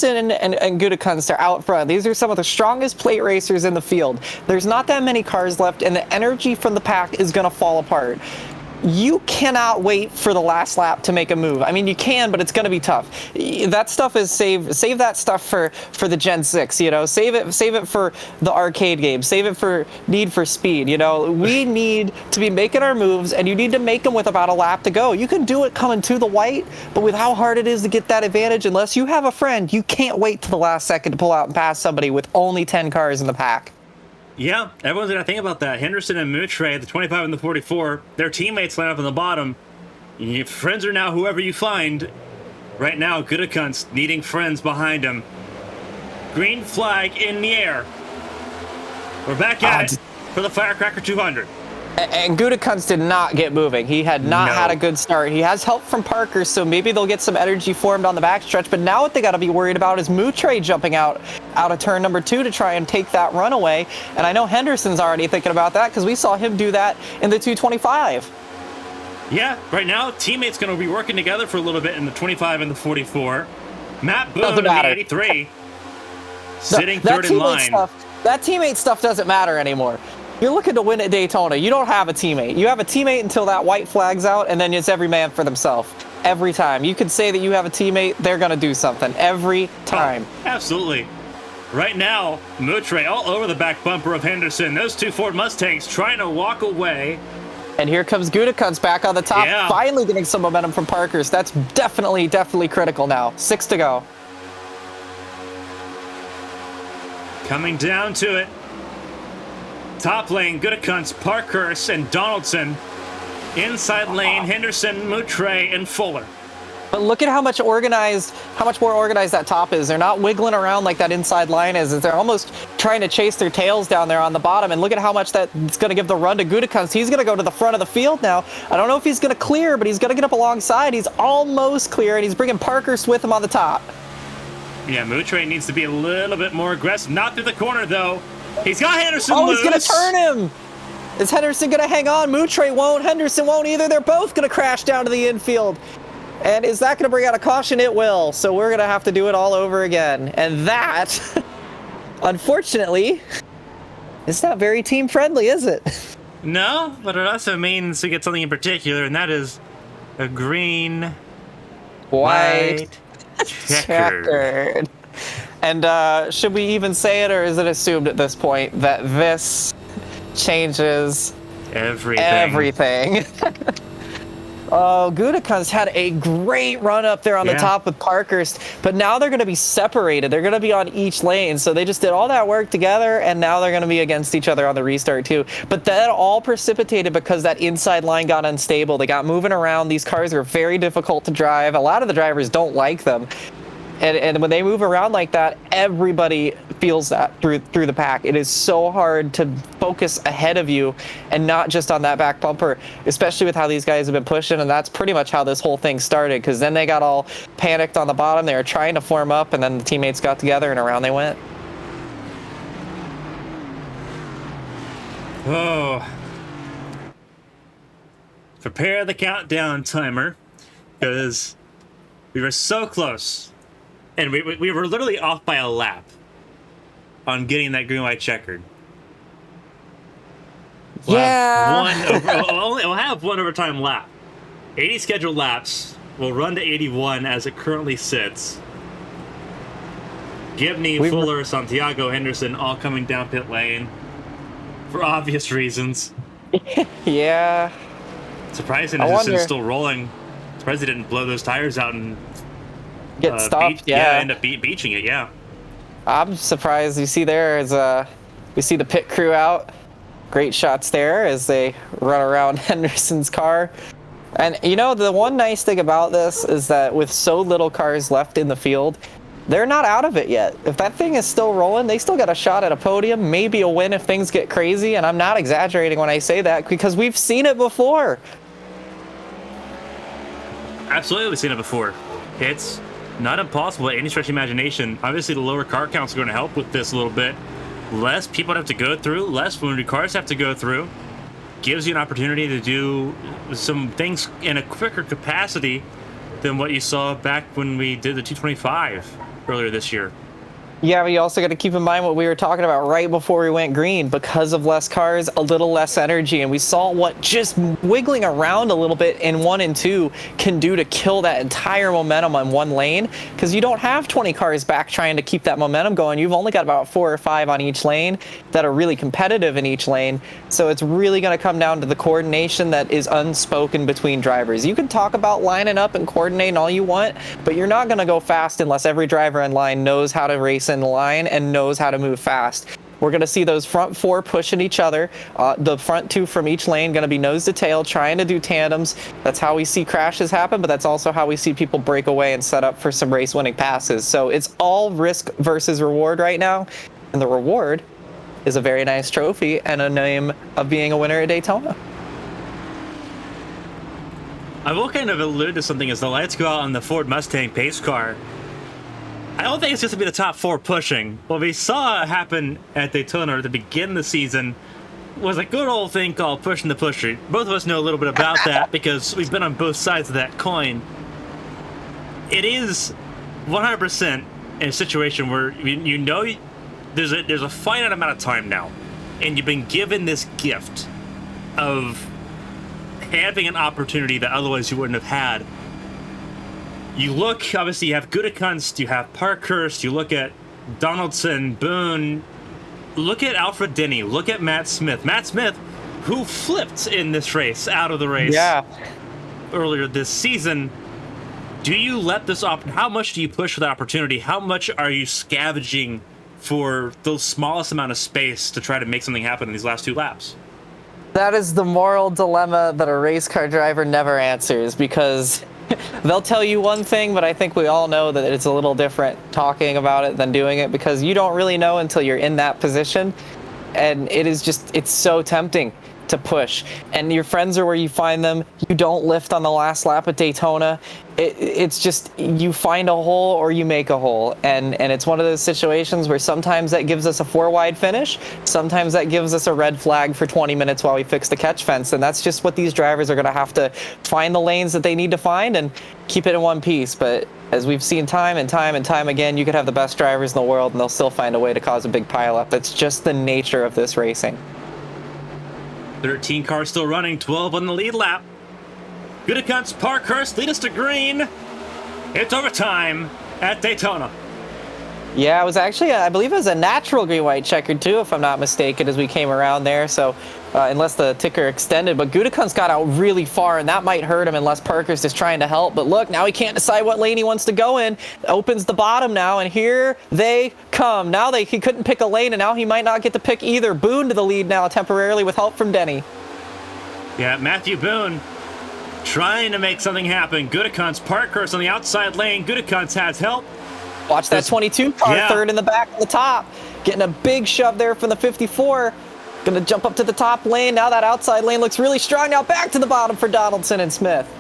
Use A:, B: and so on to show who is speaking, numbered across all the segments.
A: and Gutekunst are out front. These are some of the strongest plate racers in the field. There's not that many cars left, and the energy from the pack is going to fall apart. You cannot wait for the last lap to make a move. I mean, you can, but it's going to be tough. That stuff is save that stuff for the Gen 6, you know. Save it for the arcade game. Save it for Need for Speed, you know. We need to be making our moves, and you need to make them with about a lap to go. You can do it coming to the white, but with how hard it is to get that advantage, unless you have a friend, you can't wait to the last second to pull out and pass somebody with only 10 cars in the pack.
B: Yeah, everyone's going to think about that. Henderson and Moutre, the 25 and the 44, their teammates line up in the bottom. Your friends are now whoever you find. Right now, Gutekunst needing friends behind him. Green flag in the air. We're back at it for the Firecracker 200.
A: And Gutekunst did not get moving. He had not had a good start. He has help from Parker, so maybe they'll get some energy formed on the backstretch. But now what they got to be worried about is Moutre jumping out of turn number 2 to try and take that runaway. And I know Henderson's already thinking about that because we saw him do that in the 225.
B: Yeah, right now, teammates going to be working together for a little bit in the 25 and the 44. Matt Boone in the 83, sitting third in line.
A: That teammate stuff doesn't matter anymore. You're looking to win at Daytona. You don't have a teammate. You have a teammate until that white flag's out, and then it's every man for themselves. Every time. You could say that you have a teammate, they're going to do something. Every time.
B: Oh, absolutely. Right now, Moutre all over the back bumper of Henderson. Those two Ford Mustangs trying to walk away.
A: And here comes Gutekunst back on the top, finally getting some momentum from Parker's. That's definitely critical now. 6 to go.
B: Coming down to it. Top lane, Gutekunst, Parkhurst, and Donaldson. Inside lane, Henderson, Moutre, and Fuller.
A: But look at how much more organized that top is. They're not wiggling around like that inside line is. They're almost trying to chase their tails down there on the bottom. And look at how much that's going to give the run to Gutekunst. He's going to go to the front of the field now. I don't know if he's going to clear, but he's going to get up alongside. He's almost clear, and he's bringing Parkhurst with him on the top.
B: Yeah, Moutre needs to be a little bit more aggressive. Not through the corner, though. He's got Henderson loose.
A: He's going to turn him. Is Henderson going to hang on? Moutre won't. Henderson won't either. They're both going to crash down to the infield. And is that going to bring out a caution? It will. So we're going to have to do it all over again. And that, unfortunately, is not very team-friendly, is it?
B: No, but it also means we get something in particular, and that is a green,
A: white,
B: checkered.
A: And should we even say it, or is it assumed at this point that this changes everything? Oh, Gutekunst had a great run up there on the top with Parkhurst, but now they're going to be separated. They're going to be on each lane, so they just did all that work together, and now they're going to be against each other on the restart too. But that all precipitated because that inside line got unstable. They got moving around. These cars are very difficult to drive. A lot of the drivers don't like them. And when they move around like that, everybody feels that through the pack. It is so hard to focus ahead of you and not just on that back bumper, especially with how these guys have been pushing. And that's pretty much how this whole thing started, because then they got all panicked on the bottom. They were trying to form up, and then the teammates got together, and around they went.
B: Oh. Prepare the countdown timer, because we were so close. And we were literally off by a lap on getting that green-white checkered. We'll have one overtime lap. 80 scheduled laps. We'll run to 81 as it currently sits. Gibney, Fuller, Santiago, Henderson all coming down pit lane for obvious reasons.
A: Yeah.
B: Surprising Henderson's still rolling. Surprised he didn't blow those tires out and
A: get stopped.
B: End up beaching it. Yeah,
A: I'm surprised. You see there is we see the pit crew out. Great shots there as they run around Henderson's car. And you know, the one nice thing about this is that with so little cars left in the field, they're not out of it yet. If that thing is still rolling, they still got a shot at a podium, maybe a win if things get crazy. And I'm not exaggerating when I say that, because we've seen it before.
B: Absolutely, we've seen it before. It's not impossible by any stretch of imagination. Obviously, the lower car counts are going to help with this a little bit. Less people have to go through, less wounded cars have to go through. Gives you an opportunity to do some things in a quicker capacity than what you saw back when we did the 225. earlier this year.
A: Yeah, but you also got to keep in mind what we were talking about right before we went green. Because of less cars, a little less energy, and we saw what just wiggling around a little bit in 1 and 2 can do to kill that entire momentum on one lane, because you don't have 20 cars back trying to keep that momentum going. You've only got about 4 or 5 on each lane that are really competitive in each lane. So it's really going to come down to the coordination that is unspoken between drivers. You can talk about lining up and coordinating all you want, but you're not going to go fast unless every driver in line knows how to race in the line and knows how to move fast. We're going to see those front 4 pushing each other. The front 2 from each lane going to be nose to tail, trying to do tandems. That's how we see crashes happen, but that's also how we see people break away and set up for some race-winning passes. So it's all risk versus reward right now, and the reward is a very nice trophy and a name of being a winner at Daytona.
B: I will kind of allude to something as the lights go out on the Ford Mustang pace car. I don't think it's just to be the top 4 pushing. What we saw happen at Daytona at the beginning of the season was a good old thing called pushing the pusher. Both of us know a little bit about that because we've been on both sides of that coin. It is 100% in a situation where you know there's a finite amount of time now, and you've been given this gift of having an opportunity that otherwise you wouldn't have had. You look, obviously, you have Gutekunst, you have Parkhurst, you look at Donaldson, Boone, look at Alfred Denny, look at Matt Smith. Matt Smith, who flipped in this race, out of the race earlier this season. Do you let this how much do you push for that opportunity? How much are you scavenging for the smallest amount of space to try to make something happen in these last 2 laps?
A: That is the moral dilemma that a race car driver never answers, because they'll tell you one thing, but I think we all know that it's a little different talking about it than doing it, because you don't really know until you're in that position. And it's so tempting to push. And your friends are where you find them. You don't lift on the last lap at Daytona. It's just, you find a hole or you make a hole. And it's one of those situations where sometimes that gives us a 4-wide finish. Sometimes that gives us a red flag for 20 minutes while we fix the catch fence. And that's just what these drivers are going to have to find the lanes that they need to find and keep it in one piece. But as we've seen time and time and time again, you could have the best drivers in the world and they'll still find a way to cause a big pileup. That's just the nature of this racing.
B: 13 cars still running, 12 on the lead lap. Gutekunst, Parkhurst lead us to green. It's overtime at Daytona.
A: Yeah, it was actually, I believe it was a natural green-white checkered too, if I'm not mistaken, as we came around there. So unless the ticker extended, but Gutekunst got out really far, and that might hurt him unless Parkhurst is trying to help. But look, now he can't decide what lane he wants to go in. Opens the bottom now, and here they come. Now he couldn't pick a lane, and now he might not get to pick either. Boone to the lead now temporarily with help from Denny.
B: Yeah, Matthew Boone trying to make something happen. Gutekunst, Parkhurst on the outside lane. Gutekunst has help.
A: Watch that 22 car, third in the back and the top. Getting a big shove there from the 54. Gonna jump up to the top lane. Now that outside lane looks really strong. Now back to the bottom for Donaldson and Smith.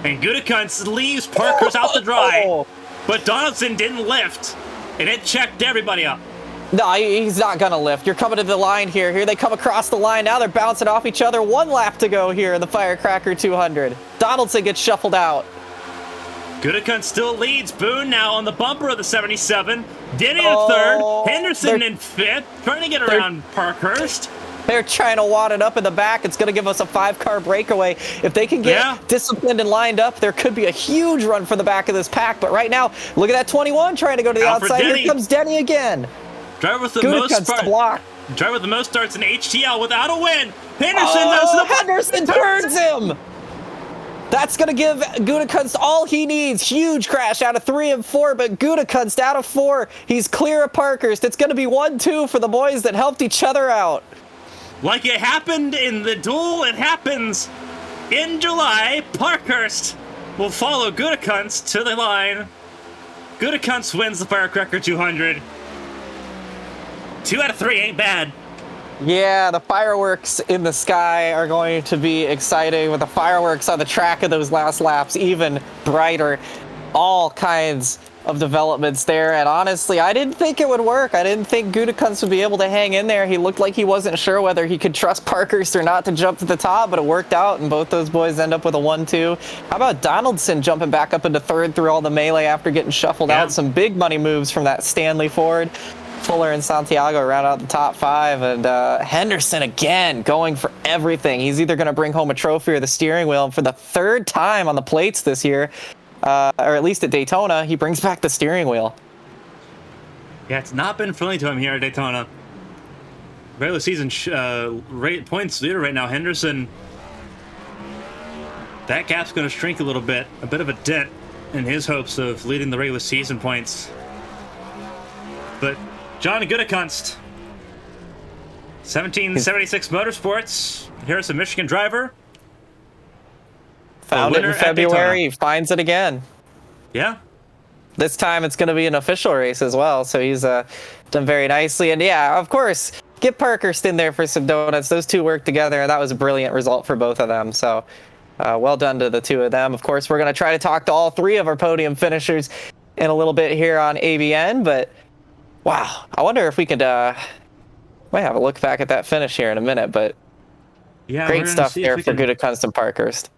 B: And Gutekunst leaves Parkhurst out to dry. But Donaldson didn't lift. And it checked everybody up.
A: No, he's not gonna lift. You're coming to the line here. Here they come across the line. Now they're bouncing off each other. 1 lap to go here in the Firecracker 200. Donaldson gets shuffled out.
B: Gutekunst still leads. Boone now on the bumper of the 77. Denny in 3rd. Henderson in 5th. Trying to get around Parkhurst.
A: They're trying to wad it up in the back. It's going to give us a 5-car breakaway. If they can get disciplined and lined up, there could be a huge run for the back of this pack. But right now, look at that 21 trying to go to the outside. Denny. Here comes Denny again.
B: Driver with the most starts in HTL without a win.
A: Henderson turns him. That's going to give Gutekunst all he needs. Huge crash out of 3 and 4, but Gutekunst out of 4. He's clear of Parkhurst. It's going to be 1-2 for the boys that helped each other out.
B: Like it happened in the duel, it happens in July. Parkhurst will follow Gutekunst to the line. Gutekunst wins the Firecracker 200. 2 out of 3 ain't bad.
A: Yeah, the fireworks in the sky are going to be exciting, with the fireworks on the track of those last laps even brighter. All kinds of developments there, and honestly, I didn't think it would work. I didn't think Gutekunst would be able to hang in there. He looked like he wasn't sure whether he could trust Parkhurst or not to jump to the top, but it worked out, and both those boys end up with a 1-2. How about Donaldson jumping back up into third through all the melee after getting shuffled out? Some big money moves from that Stanley Ford. Fuller and Santiago round out the top 5, and Henderson again going for everything. He's either going to bring home a trophy or the steering wheel, and for the 3rd time on the plates this year, or at least at Daytona, he brings back the steering wheel.
B: Yeah, it's not been friendly to him here at Daytona. Regular season points leader right now, Henderson. That gap's going to shrink a little bit. A bit of a dent in his hopes of leading the regular season points. But John Gutekunst, 1776 Motorsports, Harrison, Michigan driver.
A: Found it in February, he finds it again.
B: Yeah.
A: This time it's going to be an official race as well, so he's done very nicely. And yeah, of course, get Parkhurst in there for some donuts. Those two worked together, and that was a brilliant result for both of them. So well done to the two of them. Of course, we're going to try to talk to all 3 of our podium finishers in a little bit here on ABN, but wow, I wonder if we could might have a look back at that finish here in a minute, but yeah, great stuff there for Gutekunst and Parkhurst.